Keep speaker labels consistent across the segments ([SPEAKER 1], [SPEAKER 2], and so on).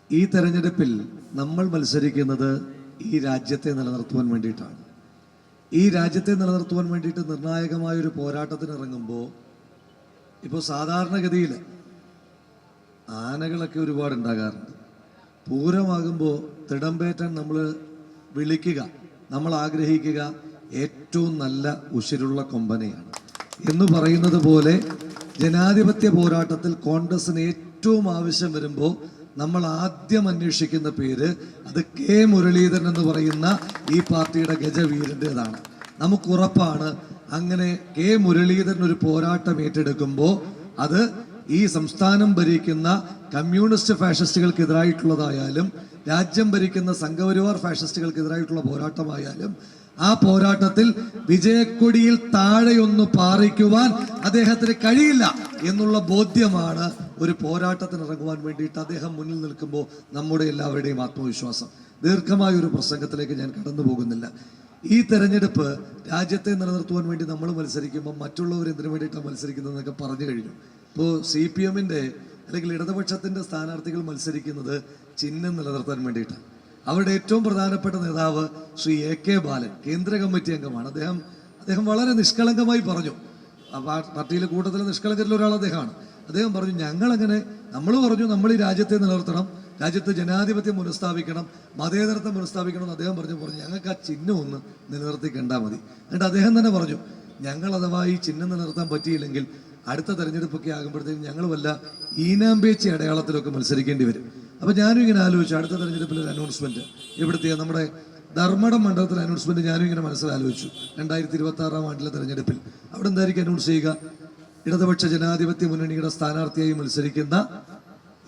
[SPEAKER 1] ഈ തെരഞ്ഞെടുപ്പിൽ നമ്മൾ മത്സരിക്കുന്നത് ഈ രാജ്യത്തെ നിലനിർത്തുവാൻ വേണ്ടിയിട്ടാണ്. ഈ രാജ്യത്തെ നിലനിർത്തുവാൻ വേണ്ടിയിട്ട് നിർണായകമായൊരു പോരാട്ടത്തിന് ഇറങ്ങുമ്പോൾ ഇപ്പോൾ സാധാരണഗതിയിൽ ആനകളൊക്കെ ഒരുപാട് ഉണ്ടാകാറുണ്ട്. പൂരമാകുമ്പോൾ തിടമ്പേറ്റാൻ നമ്മൾ വിളിക്കുക, നമ്മൾ ആഗ്രഹിക്കുക ഏറ്റവും നല്ല ഉശിരുള്ള കൊമ്പനെയാണ് എന്ന് പറയുന്നത് പോലെ ജനാധിപത്യ പോരാട്ടത്തിൽ കോൺഗ്രസിന് ഏറ്റവും ആവശ്യം വരുമ്പോൾ നമ്മൾ ആദ്യം അന്വേഷിക്കുന്ന പേര് അത് കെ മുരളീധരൻ എന്ന് പറയുന്ന ഈ പാർട്ടിയുടെ ഗജവീരൻ്റെതാണ്. നമുക്കുറപ്പാണ് അങ്ങനെ കെ മുരളീധരൻ ഒരു പോരാട്ടം ഏറ്റെടുക്കുമ്പോൾ അത് ഈ സംസ്ഥാനം ഭരിക്കുന്ന കമ്മ്യൂണിസ്റ്റ് ഫാഷിസ്റ്റുകൾക്കെതിരായിട്ടുള്ളതായാലും രാജ്യം ഭരിക്കുന്ന സംഘപരിവാർ ഫാഷിസ്റ്റുകൾക്കെതിരായിട്ടുള്ള പോരാട്ടമായാലും ആ പോരാട്ടത്തിൽ വിജയക്കൊടിയിൽ താഴെയൊന്ന് പാറിക്കുവാൻ അദ്ദേഹത്തിന് കഴിയില്ല എന്നുള്ള ബോധ്യമാണ് ഒരു പോരാട്ടത്തിന് ഇറങ്ങുവാൻ വേണ്ടിയിട്ട് അദ്ദേഹം മുന്നിൽ നിൽക്കുമ്പോൾ നമ്മുടെ എല്ലാവരുടെയും ആത്മവിശ്വാസം. ദീർഘമായ ഒരു പ്രസംഗത്തിലേക്ക് ഞാൻ കടന്നു പോകുന്നില്ല. ഈ തെരഞ്ഞെടുപ്പ് രാജ്യത്തെ നിലനിർത്തുവാൻ വേണ്ടി നമ്മൾ മത്സരിക്കുമ്പോൾ മറ്റുള്ളവർ എന്തിനു വേണ്ടിയിട്ടാണ് മത്സരിക്കുന്നതെന്നൊക്കെ പറഞ്ഞു കഴിഞ്ഞു. ഇപ്പോൾ CPM-ന്റെ അല്ലെങ്കിൽ ഇടതുപക്ഷത്തിൻ്റെ സ്ഥാനാർത്ഥികൾ മത്സരിക്കുന്നത് ചിഹ്നം നിലനിർത്താൻ വേണ്ടിയിട്ടാണ്. അവരുടെ ഏറ്റവും പ്രധാനപ്പെട്ട നേതാവ് ശ്രീ AK ബാലൻ കേന്ദ്ര കമ്മിറ്റി അംഗമാണ്. അദ്ദേഹം വളരെ നിഷ്കളങ്കമായി പറഞ്ഞു, പാർട്ടിയിലെ കൂട്ടത്തിലെ നിഷ്കളങ്കരിൽ ഒരാൾ അദ്ദേഹമാണ്. അദ്ദേഹം പറഞ്ഞു നമ്മൾ ഈ രാജ്യത്തെ നിലനിർത്തണം, രാജ്യത്ത് ജനാധിപത്യം പുനഃസ്ഥാപിക്കണം, മതേതരത്വം പുനഃസ്ഥാപിക്കണം എന്ന് അദ്ദേഹം പറഞ്ഞു ഞങ്ങൾക്ക് ആ ചിഹ്നം ഒന്ന് നിലനിർത്തി കണ്ടാൽ മതി. എന്നിട്ട് അദ്ദേഹം തന്നെ പറഞ്ഞു ഞങ്ങൾ അഥവാ ഈ ചിഹ്നം നിലനിർത്താൻ പറ്റിയില്ലെങ്കിൽ അടുത്ത തെരഞ്ഞെടുപ്പൊക്കെ ആകുമ്പോഴത്തേക്കും ഞങ്ങൾ വല്ല ഈനാമ്പേച്ചി അടയാളത്തിലൊക്കെ മത്സരിക്കേണ്ടി വരും. അപ്പോൾ ഞാനും ഇങ്ങനെ ആലോചിച്ചു, അടുത്ത തെരഞ്ഞെടുപ്പിൽ ഒരു അനൗൺസ്മെന്റ് ഇവിടുത്തെ നമ്മുടെ ധർമ്മടം മണ്ഡലത്തിലെ അനൗൺസ്മെന്റ് ഞാനും ഇങ്ങനെ മനസ്സിലാലോചിച്ചു. 2026 ആണ്ടിലെ തെരഞ്ഞെടുപ്പിൽ അവിടെ എന്തായിരിക്കും അനൗൺസ് ചെയ്യുക? ഇടതുപക്ഷ ജനാധിപത്യ മുന്നണിയുടെ സ്ഥാനാർത്ഥിയായി മത്സരിക്കുന്ന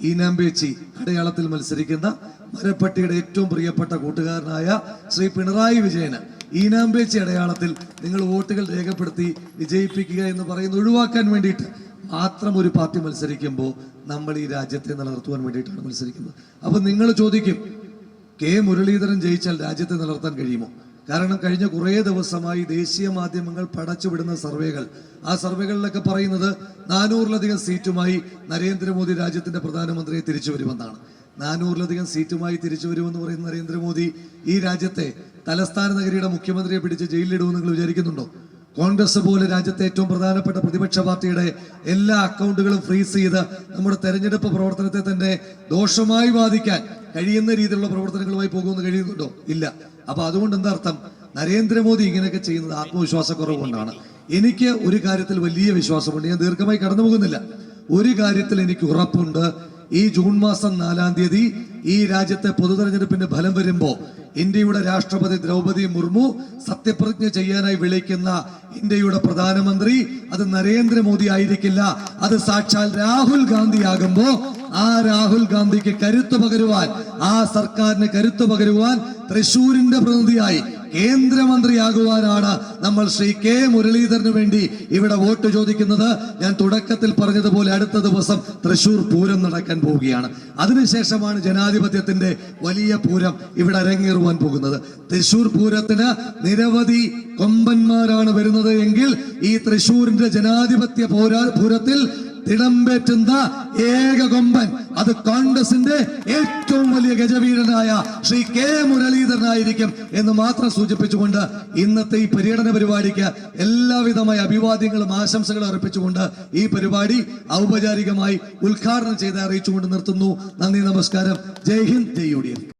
[SPEAKER 1] ഈനാമ്പേച്ചി അടയാളത്തിൽ മത്സരിക്കുന്ന മരപ്പട്ടിയുടെ ഏറ്റവും പ്രിയപ്പെട്ട കൂട്ടുകാരനായ ശ്രീ പിണറായി വിജയന് ഈനാമ്പേച്ചി അടയാളത്തിൽ നിങ്ങൾ വോട്ടുകൾ രേഖപ്പെടുത്തി വിജയിപ്പിക്കുക എന്ന് പറയുന്നത് ഒഴിവാക്കാൻ വേണ്ടിയിട്ട് മാത്രം ഒരു പാർട്ടി മത്സരിക്കുമ്പോൾ നമ്മൾ ഈ രാജ്യത്തെ നിലനിർത്തുവാൻ വേണ്ടിയിട്ടാണ് മത്സരിക്കുന്നത്. അപ്പം നിങ്ങൾ ചോദിക്കും, കെ മുരളീധരൻ ജയിച്ചാൽ രാജ്യത്തെ നിലനിർത്താൻ കഴിയുമോ? കാരണം കഴിഞ്ഞ കുറേ ദിവസമായി ദേശീയ മാധ്യമങ്ങൾ പടച്ചുവിടുന്ന സർവേകൾ, ആ സർവേകളിലൊക്കെ പറയുന്നത് 400-ലധികം സീറ്റുമായി നരേന്ദ്രമോദി രാജ്യത്തിന്റെ പ്രധാനമന്ത്രിയെ തിരിച്ചു വരുമെന്നാണ്. 400-ലധികം സീറ്റുമായി തിരിച്ചു വരുമെന്ന് പറയുന്ന നരേന്ദ്രമോദി ഈ രാജ്യത്തെ തലസ്ഥാന നഗരിയുടെ മുഖ്യമന്ത്രിയെ പിടിച്ച് ജയിലിലിടുമെന്ന് നിങ്ങൾ വിചാരിക്കുന്നുണ്ടോ? കോൺഗ്രസ് പോലെ രാജ്യത്തെ ഏറ്റവും പ്രധാനപ്പെട്ട പ്രതിപക്ഷ പാർട്ടിയുടെ എല്ലാ അക്കൗണ്ടുകളും ഫ്രീസ് ചെയ്ത് നമ്മുടെ തെരഞ്ഞെടുപ്പ് പ്രവർത്തനത്തെ തന്നെ ദോഷമായി ബാധിക്കാൻ കഴിയുന്ന രീതിയിലുള്ള പ്രവർത്തനങ്ങളുമായി പോകുമെന്ന് കഴിയുന്നുണ്ടോ? ഇല്ല. അപ്പൊ അതുകൊണ്ട് എന്താ അർത്ഥം? നരേന്ദ്രമോദി ഇങ്ങനെയൊക്കെ ചെയ്യുന്നത് ആത്മവിശ്വാസക്കുറവ് കൊണ്ടാണ്. എനിക്ക് ഒരു കാര്യത്തിൽ വലിയ വിശ്വാസമുണ്ട്. ഞാൻ ദീർഘമായി കടന്നു പോകുന്നില്ല. ഒരു കാര്യത്തിൽ എനിക്ക് ഉറപ്പുണ്ട്, ഈ ജൂൺ മാസം 4-ാം തീയതി ഈ രാജ്യത്തെ പൊതു തെരഞ്ഞെടുപ്പിന്റെ ഫലം വരുമ്പോൾ ഇന്ത്യയുടെ രാഷ്ട്രപതി ദ്രൗപദി മുർമു സത്യപ്രതിജ്ഞ ചെയ്യാനായി വിളിക്കുന്ന ഇന്ത്യയുടെ പ്രധാനമന്ത്രി അത് നരേന്ദ്രമോദി ആയിരിക്കില്ല, അത് സാക്ഷാൽ രാഹുൽ ഗാന്ധി ആകുമ്പോ ആ രാഹുൽ ഗാന്ധിക്ക് കരുത്തു പകരുവാൻ, ആ സർക്കാരിന് കരുത്തു പകരുവാൻ തൃശ്ശൂരിന്റെ പ്രതിനിധിയായി കേന്ദ്രമന്ത്രിയാകുവാനാണ് നമ്മൾ ശ്രീ കെ മുരളീധരന് വേണ്ടി ഇവിടെ വോട്ട് ചോദിക്കുന്നത്. ഞാൻ തുടക്കത്തിൽ പറഞ്ഞതുപോലെ അടുത്ത ദിവസം തൃശ്ശൂർ പൂരം നടക്കാൻ പോവുകയാണ്. അതിനുശേഷമാണ് ജനാധിപത്യത്തിന്റെ വലിയ പൂരം ഇവിടെ അരങ്ങേറുവാൻ പോകുന്നത്. തൃശ്ശൂർ പൂരത്തിന് നിരവധി കൊമ്പന്മാരാണ് വരുന്നത് എങ്കിൽ ഈ തൃശ്ശൂരിന്റെ ജനാധിപത്യ പൂരത്തിൽ തിടമ്പേറ്റുന്ന ഏക കൊമ്പൻ അത് കോൺഗ്രസിന്റെ ഏറ്റവും വലിയ ഗജവീരനായ ശ്രീ കെ മുരളീധരനായിരിക്കും എന്ന് മാത്രം സൂചിപ്പിച്ചുകൊണ്ട് ഇന്നത്തെ ഈ പര്യടന പരിപാടിക്ക് എല്ലാവിധമായ അഭിവാദ്യങ്ങളും ആശംസകളും അർപ്പിച്ചുകൊണ്ട് ഈ പരിപാടി ഔപചാരികമായി ഉദ്ഘാടനം ചെയ്ത് അറിയിച്ചുകൊണ്ട് നിർത്തുന്നു. നന്ദി, നമസ്കാരം. ജയ് ഹിന്ദ്, ജയ് UDF.